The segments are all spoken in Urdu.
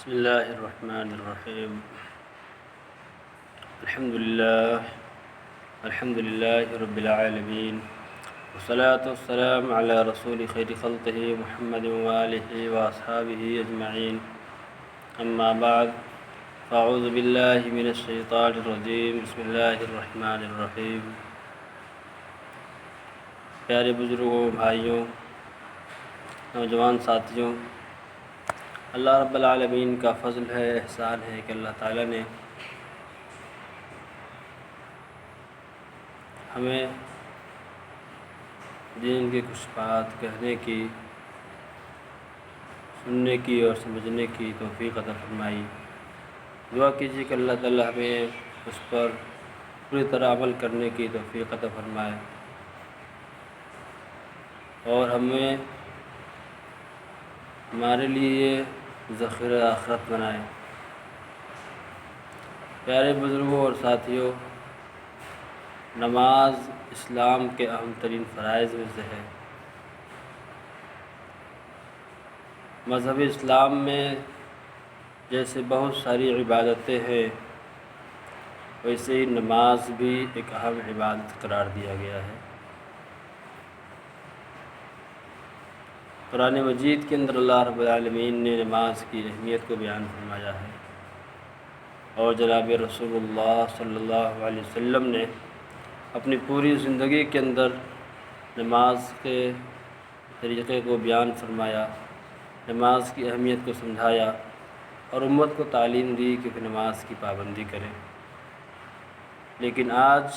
بسم اللہ الرحمن الرحیم الحمد للہ رب العالمین والصلاة والسلام علی رسول خیر خلقہ محمد وآلہ واصحابہ اجمعین اما بعد فاعوذ باللہ من الشیطان الرجیم بسم اللہ الرحمن الرحیم۔ پیارے بزرگوں، بھائیوں، نوجوان ساتھیوں، اللہ رب العالمین کا فضل ہے، احسان ہے کہ اللہ تعالیٰ نے ہمیں دین کے کچھ بات کہنے کی، سننے کی اور سمجھنے کی توفیق عطا فرمائی۔ دعا کیجیے کہ اللہ تعالیٰ ہمیں اس پر پوری طرح عمل کرنے کی توفیق عطا فرمائے اور ہمیں ہمارے لیے ذخیرہ آخرت بنائے۔ پیارے بزرگوں اور ساتھیوں، نماز اسلام کے اہم ترین فرائض میں سے ہے۔ مذہب اسلام میں جیسے بہت ساری عبادتیں ہیں، ویسے ہی نماز بھی ایک اہم عبادت قرار دیا گیا ہے۔ قرآن مجید کے اندر اللہ رب العالمین نے نماز کی اہمیت کو بیان فرمایا ہے، اور جناب رسول اللہ صلی اللہ علیہ وسلم نے اپنی پوری زندگی کے اندر نماز کے طریقے کو بیان فرمایا، نماز کی اہمیت کو سمجھایا اور امت کو تعلیم دی کہ نماز کی پابندی کرے۔ لیکن آج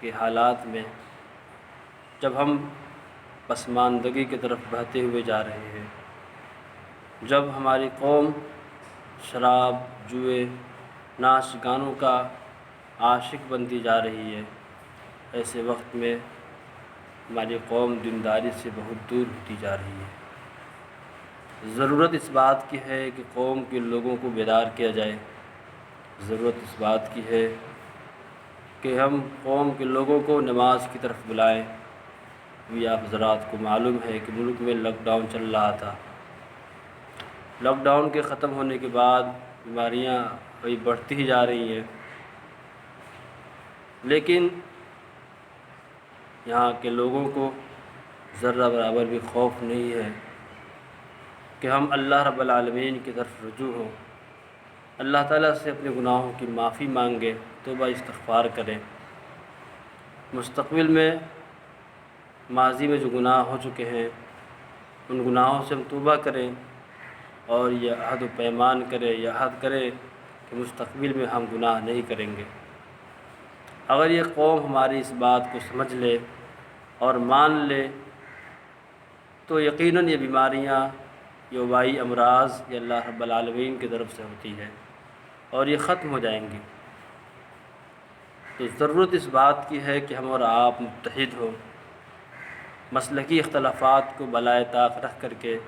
کے حالات میں جب ہم پسماندگی کی طرف بڑھتے ہوئے جا رہے ہیں، جب ہماری قوم شراب، جوئے، ناچ گانوں کا عاشق بنتی جا رہی ہے، ایسے وقت میں ہماری قوم دینداری سے بہت دور ہوتی جا رہی ہے۔ ضرورت اس بات کی ہے کہ قوم کے لوگوں کو بیدار کیا جائے، ضرورت اس بات کی ہے کہ ہم قوم کے لوگوں کو نماز کی طرف بلائیں۔ ابھی آپ حضرات کو معلوم ہے کہ ملک میں لاک ڈاؤن چل رہا تھا۔ لاک ڈاؤن کے ختم ہونے کے بعد بیماریاں وہی بڑھتی ہی جا رہی ہیں، لیکن یہاں کے لوگوں کو ذرہ برابر بھی خوف نہیں ہے کہ ہم اللہ رب العالمین کی طرف رجوع ہوں، اللہ تعالیٰ سے اپنے گناہوں کی معافی مانگے، توبہ استغفار کریں، مستقبل میں ماضی میں جو گناہ ہو چکے ہیں ان گناہوں سے ہم توبہ کریں اور یہ عہد و پیمان کریں، یہ عہد کریں کہ مستقبل میں ہم گناہ نہیں کریں گے۔ اگر یہ قوم ہماری اس بات کو سمجھ لے اور مان لے تو یقیناً یہ بیماریاں، یہ وبائی امراض یہ اللہ رب العالمین کی طرف سے ہوتی ہے اور یہ ختم ہو جائیں گی۔ تو ضرورت اس بات کی ہے کہ ہم اور آپ متحد ہوں، مسلکی اختلافات کو بالائے طاق رکھ کر کے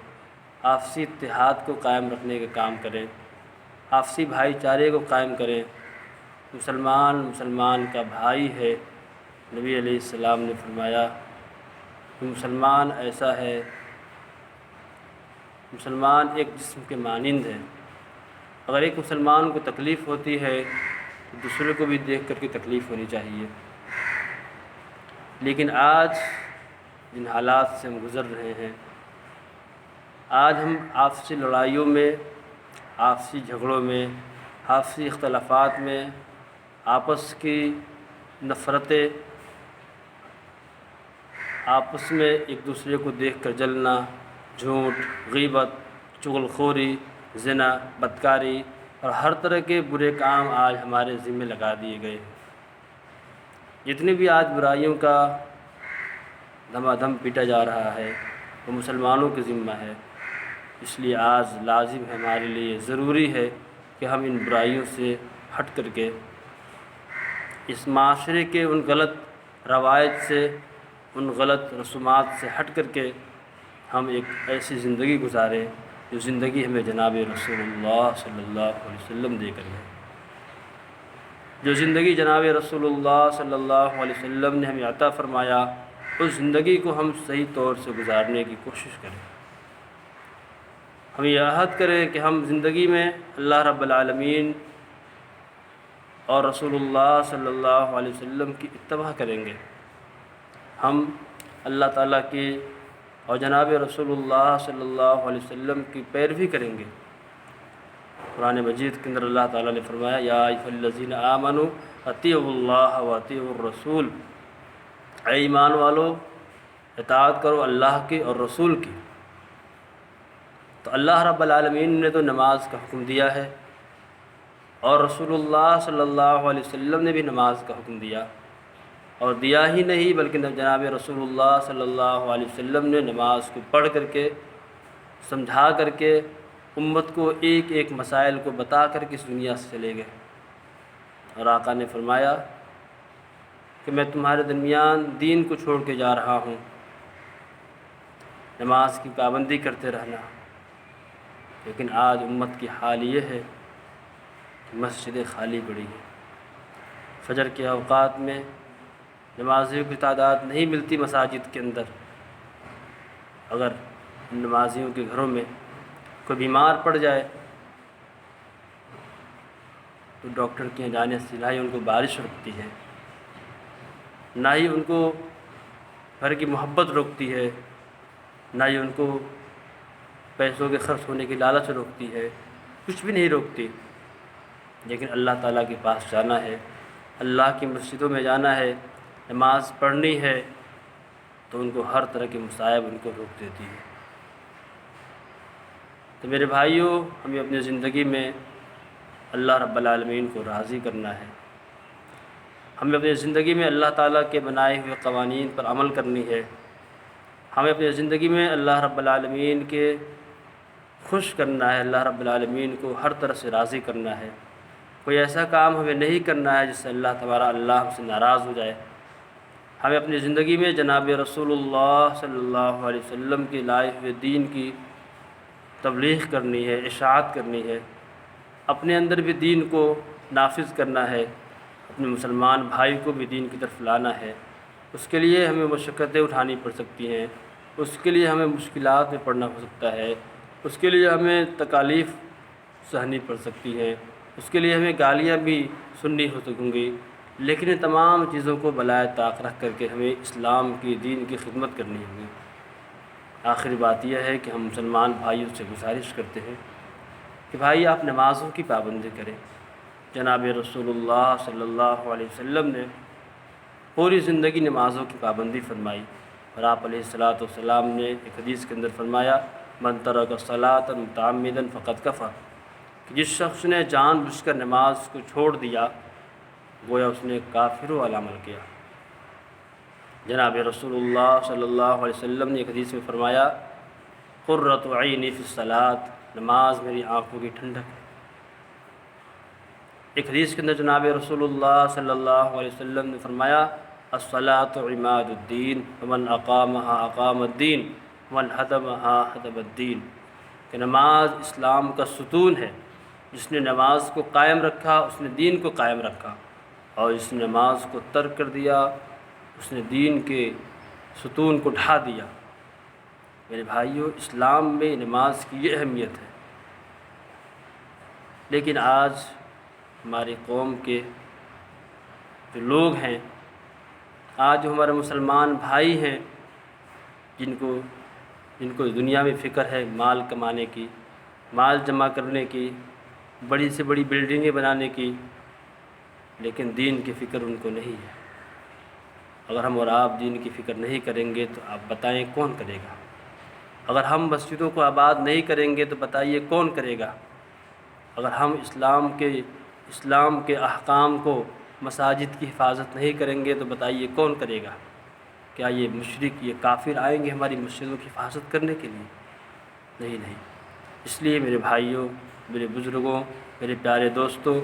آپسی اتحاد کو قائم رکھنے کا کام کریں، آپسی بھائی چارے کو قائم کریں۔ مسلمان کا بھائی ہے۔ نبی علیہ السلام نے فرمایا کہ مسلمان ایسا ہے، مسلمان ایک جسم کے مانند ہے۔ اگر ایک مسلمان کو تکلیف ہوتی ہے تو دوسرے کو بھی دیکھ کر کے تکلیف ہونی چاہیے۔ لیکن آج جن حالات سے ہم گزر رہے ہیں، آج ہم آپسی لڑائیوں میں، آپسی جھگڑوں میں، آپسی اختلافات میں، آپس کی نفرتیں، آپس میں ایک دوسرے کو دیکھ کر جلنا، جھوٹ، غیبت، چغل خوری، زنا، بدکاری اور ہر طرح کے برے کام آج ہمارے ذمہ لگا دیے گئے ہیں۔ جتنی بھی آج برائیوں کا دھما دھم پیٹا جا رہا ہے وہ مسلمانوں کے ذمہ ہے۔ اس لیے آج لازم ہے، ہمارے لیے ضروری ہے کہ ہم ان برائیوں سے ہٹ کر کے، اس معاشرے کے ان غلط روایت سے، ان غلط رسومات سے ہٹ کر کے ہم ایک ایسی زندگی گزاریں جو زندگی ہمیں جناب رسول اللہ صلی اللہ علیہ وسلم دے کر گئے، جو زندگی جناب رسول اللہ صلی اللہ علیہ وسلم نے ہمیں عطا فرمایا، اس زندگی کو ہم صحیح طور سے گزارنے کی کوشش کریں۔ ہم یہ عہد کریں کہ ہم زندگی میں اللہ رب العالمین اور رسول اللہ صلی اللہ علیہ وسلم کی اتباع کریں گے، ہم اللہ تعالیٰ کی اور جناب رسول اللہ صلی اللہ علیہ وسلم کی پیروی کریں گے۔ قرآن مجید کے اندر اللہ تعالیٰ نے فرمایا یا ایھا الذین آمنوا اطیعوا اللہ واطیعوا الرسول، اے ایمان والو اطاعت کرو اللہ کی اور رسول کی۔ تو اللہ رب العالمین نے تو نماز کا حکم دیا ہے، اور رسول اللہ صلی اللہ علیہ وسلم نے بھی نماز کا حکم دیا، اور دیا ہی نہیں بلکہ جناب رسول اللہ صلی اللہ علیہ وسلم نے نماز کو پڑھ کر کے سمجھا کر کے امت کو ایک ایک مسائل کو بتا کر کے اس دنیا سے چلے گئے، اور آقا نے فرمایا کہ میں تمہارے درمیان دین کو چھوڑ کے جا رہا ہوں، نماز کی پابندی کرتے رہنا۔ لیکن آج امت کی حال یہ ہے کہ مسجدیں خالی پڑی ہیں، فجر کے اوقات میں نمازیوں کی تعداد نہیں ملتی مساجد کے اندر۔ اگر نمازیوں کے گھروں میں کوئی بیمار پڑ جائے تو ڈاکٹر کے یہاں جانے سے نہ ہی ان کو بارش روکتی ہے، نہ ہی ان کو گھر کی محبت روکتی ہے، نہ ہی ان کو پیسوں کے خرچ ہونے کی لالچ روکتی ہے، کچھ بھی نہیں روکتی۔ لیکن اللہ تعالیٰ کے پاس جانا ہے، اللہ کی مسجدوں میں جانا ہے، نماز پڑھنی ہے، تو ان کو ہر طرح کے مصائب ان کو روک دیتی ہے۔ تو میرے بھائیوں، ہمیں اپنی زندگی میں اللہ رب العالمین کو راضی کرنا ہے، ہمیں اپنی زندگی میں اللہ تعالیٰ کے بنائے ہوئے قوانین پر عمل کرنی ہے، ہمیں اپنی زندگی میں اللہ رب العالمین کے خوش کرنا ہے، اللہ رب العالمین کو ہر طرح سے راضی کرنا ہے۔ کوئی ایسا کام ہمیں نہیں کرنا ہے جس سے اللہ ہم سے ناراض ہو جائے۔ ہمیں اپنی زندگی میں جناب رسول اللہ صلی اللہ علیہ وسلم کے لائے ہوئے دین کی تبلیغ کرنی ہے، اشاعت کرنی ہے، اپنے اندر بھی دین کو نافذ کرنا ہے، اپنے مسلمان بھائی کو بھی دین کی طرف لانا ہے۔ اس کے لیے ہمیں مشقتیں اٹھانی پڑ سکتی ہیں، اس کے لیے ہمیں مشکلات میں پڑنا ہو سکتا ہے، اس کے لیے ہمیں تکالیف سہنی پڑ سکتی ہیں، اس کے لیے ہمیں گالیاں بھی سننی ہو سکیں گی، لیکن ان تمام چیزوں کو بالائے طاق رکھ کر کے ہمیں اسلام کی دین کی خدمت کرنی ہوگی۔ آخری بات یہ ہے کہ ہم مسلمان بھائیوں سے گزارش کرتے ہیں کہ بھائی آپ نمازوں کی پابندی کریں۔ جناب رسول اللہ صلی اللہ علیہ وسلم نے پوری زندگی نمازوں کی پابندی فرمائی، اور آپ علیہ الصلاۃ والسلام نے ایک حدیث کے اندر فرمایا من ترک الصلاۃ متعمدا فقد کفر، کہ جس شخص نے جان بوجھ کر نماز کو چھوڑ دیا گویا اس نے کافر والا عمل کیا۔ جناب رسول اللہ صلی اللہ علیہ وسلم نے ایک حدیث میں فرمایا قرۃ عینی فی الصلاۃ، نماز میری آنکھوں کی ٹھنڈک ہے۔ ایک حدیث کے اندر جناب رسول اللہ صلی اللہ علیہ وسلم نے فرمایا الصلاۃ عماد الدین ومن اقامها اقام الدین ومن هدمها هدم الدین، کہ نماز اسلام کا ستون ہے، جس نے نماز کو قائم رکھا اس نے دین کو قائم رکھا، اور جس نے نماز کو ترک کر دیا اس نے دین کے ستون کو ڈھا دیا۔ میرے بھائیوں، اسلام میں نماز کی یہ اہمیت ہے، لیکن آج ہماری قوم کے جو لوگ ہیں، آج جو ہمارے مسلمان بھائی ہیں، جن کو دنیا میں فکر ہے مال کمانے کی، مال جمع کرنے کی، بڑی سے بڑی بلڈنگیں بنانے کی، لیکن دین کی فکر ان کو نہیں ہے۔ اگر ہم اور آپ دین کی فکر نہیں کریں گے تو آپ بتائیں کون کرے گا؟ اگر ہم مسجدوں کو آباد نہیں کریں گے تو بتائیے کون کرے گا؟ اگر ہم اسلام کے احکام کو، مساجد کی حفاظت نہیں کریں گے تو بتائیے کون کرے گا؟ کیا یہ مشرک، یہ کافر آئیں گے ہماری مسجدوں کی حفاظت کرنے کے لیے؟ نہیں۔ اس لیے میرے بھائیوں، میرے بزرگوں، میرے پیارے دوستوں،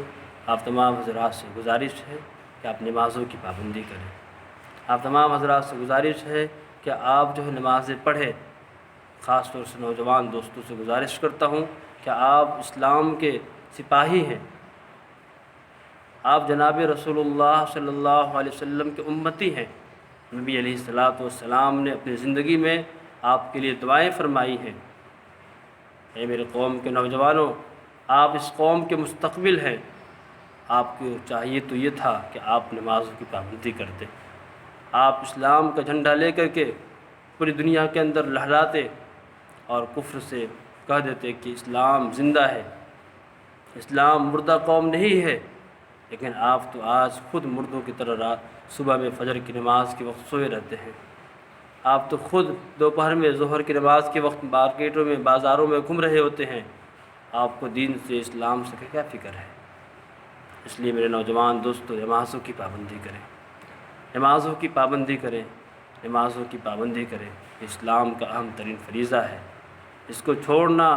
آپ تمام حضرات سے گزارش ہے کہ آپ نمازوں کی پابندی کریں۔ آپ تمام حضرات سے گزارش ہے کہ آپ جو ہے نمازیں پڑھیں۔ خاص طور سے نوجوان دوستوں سے گزارش کرتا ہوں کہ آپ اسلام کے سپاہی ہیں، آپ جناب رسول اللہ صلی اللہ علیہ وسلم کے امتی ہیں۔ نبی علیہ الصلاۃ والسلام نے اپنی زندگی میں آپ کے لیے دعائیں فرمائی ہیں، اے میرے قوم کے نوجوانوں، آپ اس قوم کے مستقبل ہیں، آپ کو چاہیے تو یہ تھا کہ آپ نمازوں کی پابندی کرتے، آپ اسلام کا جھنڈا لے کر کے پوری دنیا کے اندر لہراتے اور کفر سے کہہ دیتے کہ اسلام زندہ ہے، اسلام مردہ قوم نہیں ہے۔ لیکن آپ تو آج خود مردوں کی طرح رات صبح میں فجر کی نماز کے وقت سوئے رہتے ہیں، آپ تو خود دوپہر میں ظہر کی نماز کے وقت مارکیٹوں میں بازاروں میں گھوم رہے ہوتے ہیں، آپ کو دین سے اسلام سے کیا فکر ہے؟ اس لیے میرے نوجوان دوستو، نمازوں کی پابندی کریں، نمازوں کی پابندی کریں، نمازوں کی پابندی کریں۔ اسلام کا اہم ترین فریضہ ہے، اس کو چھوڑنا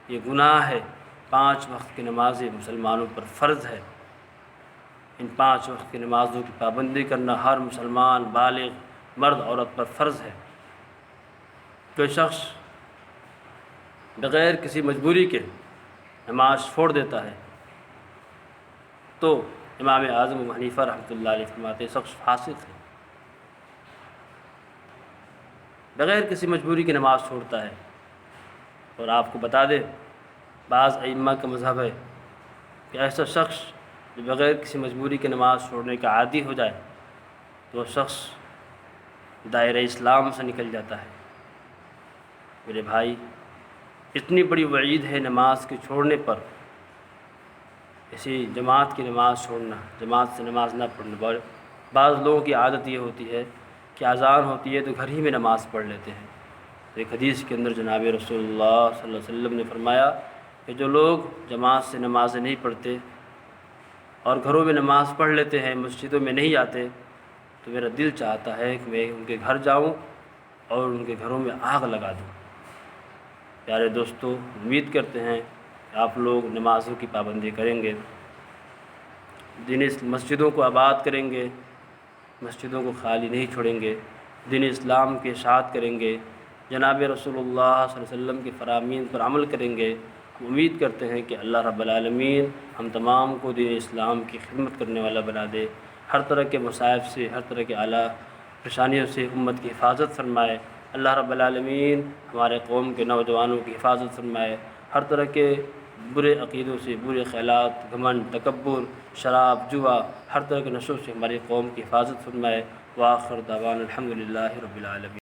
یہ گناہ ہے۔ 5 وقت کی نمازیں مسلمانوں پر فرض ہے، ان 5 وقت کی نمازوں کی پابندی کرنا ہر مسلمان بالغ مرد عورت پر فرض ہے۔ کوئی شخص بغیر کسی مجبوری کے نماز چھوڑ دیتا ہے تو امام اعظم ابو حنیفہ رحمۃ اللہ علیہ فرماتے ہیں شخص فاسق ہے، بغیر کسی مجبوری کی نماز چھوڑتا ہے۔ اور آپ کو بتا دیں، بعض ائمہ کا مذہب ہے کہ ایسا شخص جو بغیر کسی مجبوری کی نماز چھوڑنے کا عادی ہو جائے تو وہ شخص دائرہ اسلام سے نکل جاتا ہے۔ میرے بھائی، اتنی بڑی وعید ہے نماز کے چھوڑنے پر، اسی جماعت کی نماز چھوڑنا، جماعت سے نماز نہ پڑھنا۔ بعض لوگوں کی عادت یہ ہوتی ہے کہ اذان ہوتی ہے تو گھر ہی میں نماز پڑھ لیتے ہیں۔ تو ایک حدیث کے اندر جناب رسول اللہ صلی اللہ علیہ وسلم نے فرمایا کہ جو لوگ جماعت سے نمازیں نہیں پڑھتے اور گھروں میں نماز پڑھ لیتے ہیں، مسجدوں میں نہیں آتے، تو میرا دل چاہتا ہے کہ میں ان کے گھر جاؤں اور ان کے گھروں میں آگ لگا دوں۔ پیارے دوستو، امید کرتے ہیں کہ آپ لوگ نمازوں کی پابندی کریں گے، دین مسجدوں کو آباد کریں گے، مسجدوں کو خالی نہیں چھوڑیں گے، دین اسلام کی اشاعت کریں گے، جناب رسول اللہ صلی اللہ علیہ وسلم کے فرامین پر عمل کریں گے۔ امید کرتے ہیں کہ اللہ رب العالمین ہم تمام کو دین اسلام کی خدمت کرنے والا بنا دے، ہر طرح کے مصائب سے، ہر طرح کے اعلیٰ پریشانیوں سے امت کی حفاظت فرمائے۔ اللہ رب العالمین ہمارے قوم کے نوجوانوں کی حفاظت فرمائے، ہر طرح کے برے عقیدوں سے، برے خیالات، گھمنڈ، تکبر، شراب، جوا، ہر طرح کے نشوں سے ہماری قوم کی حفاظت فرمائے۔ وآخر دعوانا الحمدللہ رب العالمین۔